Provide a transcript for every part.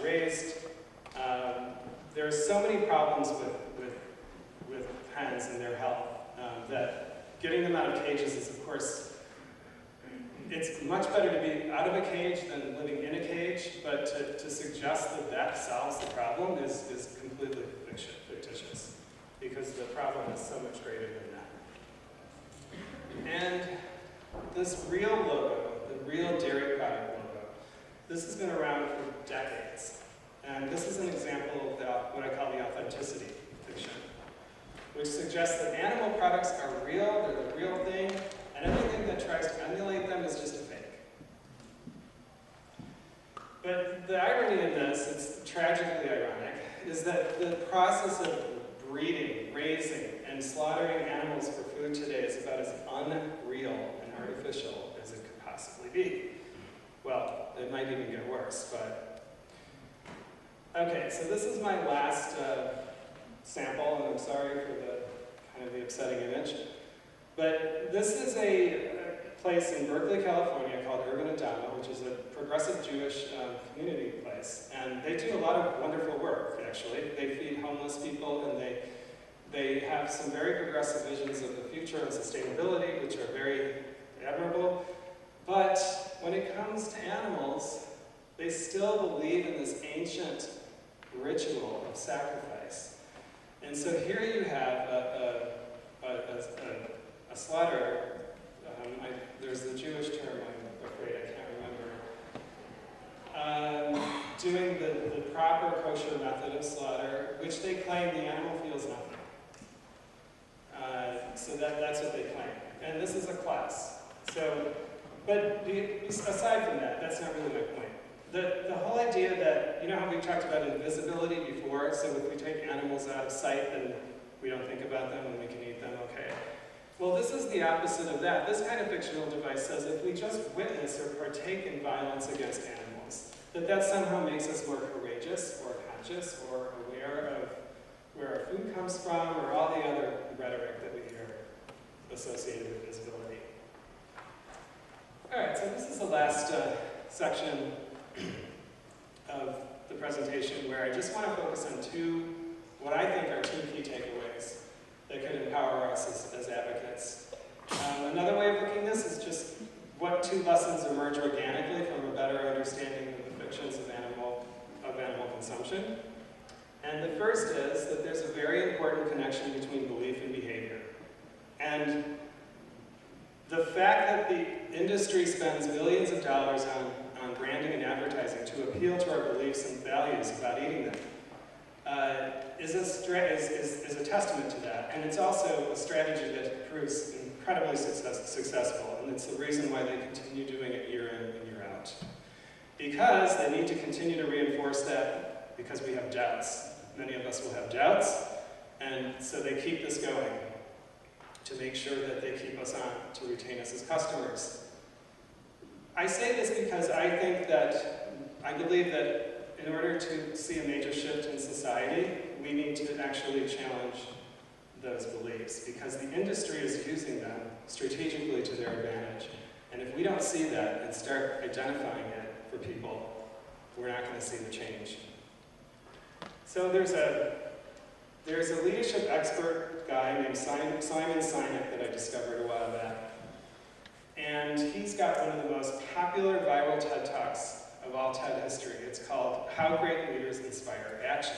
pasture-raised. There are so many problems with hens and their health that getting them out of cages is, of course, it's much better to be out of a cage than living in a cage, but to suggest that that solves the problem is completely fictitious, because the problem is so much greater than that. And this real logo, the real dairy product logo, this has been around for decades. And this is an example of what I call the authenticity fiction, which suggests that animal products are real, they're the real thing, and everything that tries to emulate them is just a fake. But the irony in this, it's tragically ironic, is that the process of breeding, raising, and slaughtering animals for food today is about as unreal and artificial as it could possibly be. Well, it might even get worse, but... Okay, so this is my last sample, and I'm sorry for the kind of the upsetting image. But this is a place in Berkeley, California called Urban Adama, which is a progressive Jewish community place. And they do a lot of wonderful work, actually. They feed homeless people, and they have some very progressive visions of the future and sustainability, which are very admirable. But when it comes to animals, they still believe in this ancient ritual of sacrifice. And so here you have a slaughter. There's the Jewish term, I'm afraid I can't remember. Doing the proper kosher method of slaughter, which they claim the animal feels nothing. So that's what they claim. And this is a class. So, but aside from that, that's not really my point. The whole idea that, you know how we talked about invisibility before, so if we take animals out of sight, then we don't think about them and we can eat them, okay. Well, this is the opposite of that. This kind of fictional device says if we just witness or partake in violence against animals, that somehow makes us more courageous or conscious or aware of where our food comes from or all the other rhetoric that we hear associated with visibility. All right, so this is the last section of the presentation where I just want to focus on what I think are two key takeaways that could empower us as advocates. Another way of looking at this is just what two lessons emerge organically from a better understanding of the fictions of animal consumption. And the first is that there's a very important connection between belief and behavior. And the fact that the industry spends millions of dollars on branding and advertising to appeal to our beliefs and values about eating them is a testament to that. And it's also a strategy that proves incredibly successful. And it's the reason why they continue doing it year in and year out. Because they need to continue to reinforce that because we have doubts. Many of us will have doubts. And so they keep this going to make sure that they keep us on, to retain us as customers. I say this because I believe that in order to see a major shift in society, we need to actually challenge those beliefs, because the industry is using them strategically to their advantage. And if we don't see that and start identifying it for people, we're not going to see the change. So there's a leadership expert guy named Simon Sinek that I discovered a while back. And he's got one of the most popular viral TED Talks of all TED history. It's called How Great Leaders Inspire Action.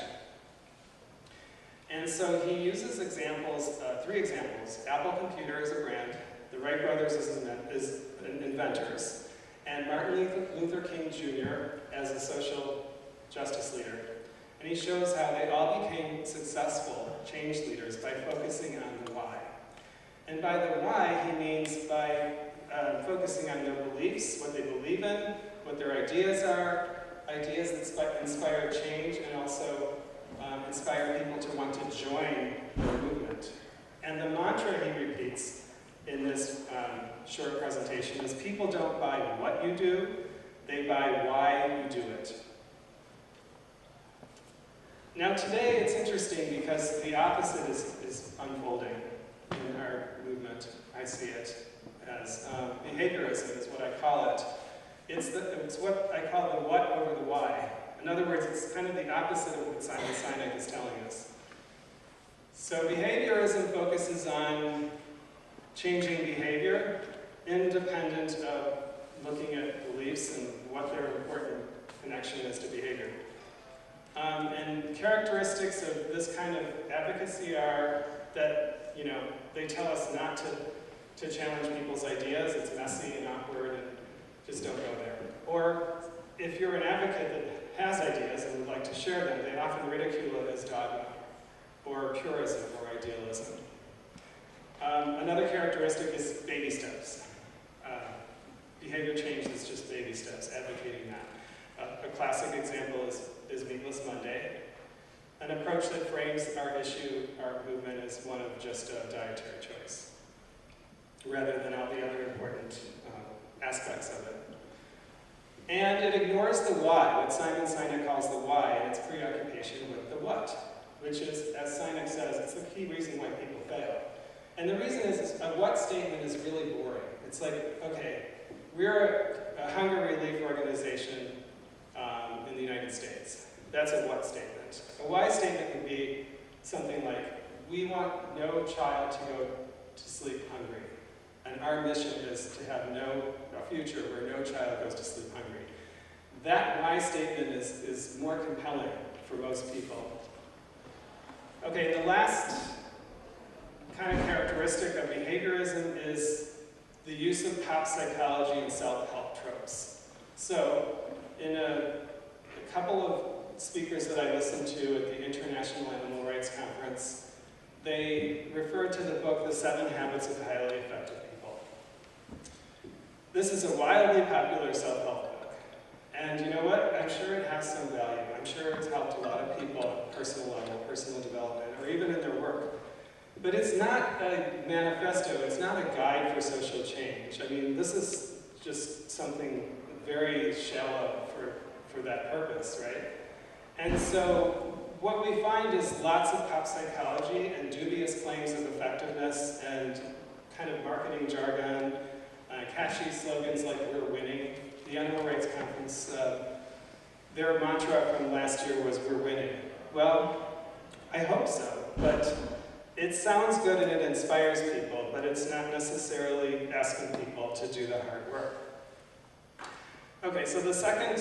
And so he uses three examples. Apple Computer as a brand, the Wright brothers as inventors, and Martin Luther King Jr. as a social justice leader. And he shows how they all became successful change leaders by focusing on the why. And by the why, he means by focusing on their beliefs, what they believe in, what their ideas are, ideas that inspire change and also inspire people to want to join the movement. And the mantra he repeats in this short presentation is people don't buy what you do, they buy why you do it. Now today it's interesting because the opposite is unfolding in our movement. I see it as behaviorism is what I call it. It's what I call the what over the why. In other words, it's kind of the opposite of what Simon Sinek is telling us. So behaviorism focuses on changing behavior independent of looking at beliefs and what their important connection is to behavior. And characteristics of this kind of advocacy are that, they tell us not to challenge people's ideas. It's messy and awkward and just don't go there. Or if you're an advocate that has ideas and would like to share them, they often ridicule it as dogma or purism or idealism. Another characteristic is baby steps. Behavior change is just baby steps, advocating that. A classic example is Meatless Monday, an approach that frames our issue, our movement, as one of just a dietary choice, rather than all the other important aspects of it. And it ignores the why, what Simon Sinek calls the why, and its preoccupation with the what, which is, as Sinek says, it's the key reason why people fail. And the reason is a what statement is really boring. It's like, okay, we're a hunger relief organization in the United States. That's a what statement. A why statement would be something like, we want no child to go to sleep hungry. And our mission is to have a future where no child goes to sleep hungry. That why statement is more compelling for most people. Okay, the last kind of characteristic of behaviorism is the use of pop psychology and self-help tropes. So, in a couple of speakers that I listened to at the International Animal Rights Conference, they referred to the book, The 7 Habits of Highly Effective People. This is a wildly popular self-help book. And you know what? I'm sure it has some value. I'm sure it's helped a lot of people at personal level, personal development, or even in their work. But it's not a manifesto, it's not a guide for social change. I mean, this is just something very shallow for that purpose, right? And so what we find is lots of pop psychology and dubious claims of effectiveness and kind of marketing jargon, catchy slogans like "we're winning." The Animal Rights Conference, their mantra from last year was "we're winning." Well, I hope so, but it sounds good and it inspires people, but it's not necessarily asking people to do the hard work. Okay, so the second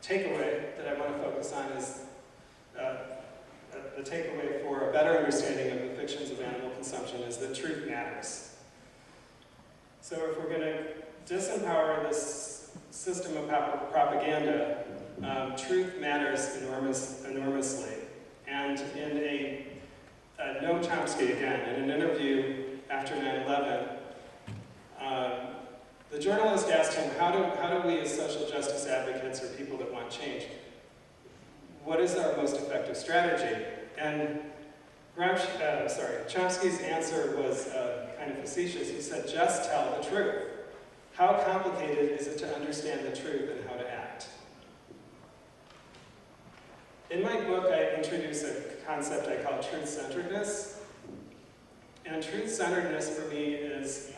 takeaway that I want to focus on is the takeaway for a better understanding of the fictions of animal consumption is that truth matters. So if we're going to disempower this system of propaganda, truth matters enormously. And in Noam Chomsky, again, in an interview after 9/11, the journalist asked him, how do we as social justice advocates or people that want change, what is our most effective strategy? And Chomsky's answer was kind of facetious. He said, just tell the truth. How complicated is it to understand the truth and how to act? In my book, I introduce a concept I call truth-centeredness. And truth-centeredness for me is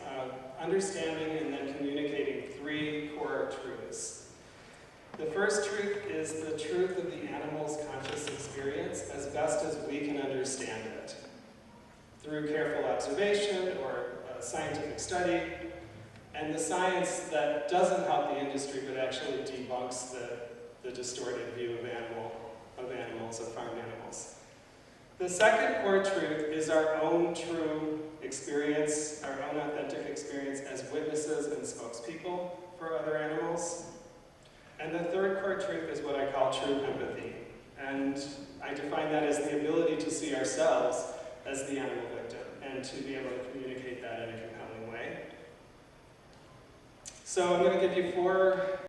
understanding and then communicating 3 core truths. The first truth is the truth of the animal's conscious experience as best as we can understand it, through careful observation or scientific study, and the science that doesn't help the industry but actually debunks the distorted view of animals, of farm animals. The second core truth is our own true experience, our own authentic experience as witnesses and spokespeople for other animals. And the third core truth is what I call true empathy. And I define that as the ability to see ourselves as the animal victim and to be able to communicate that in a compelling way. So I'm going to give you 4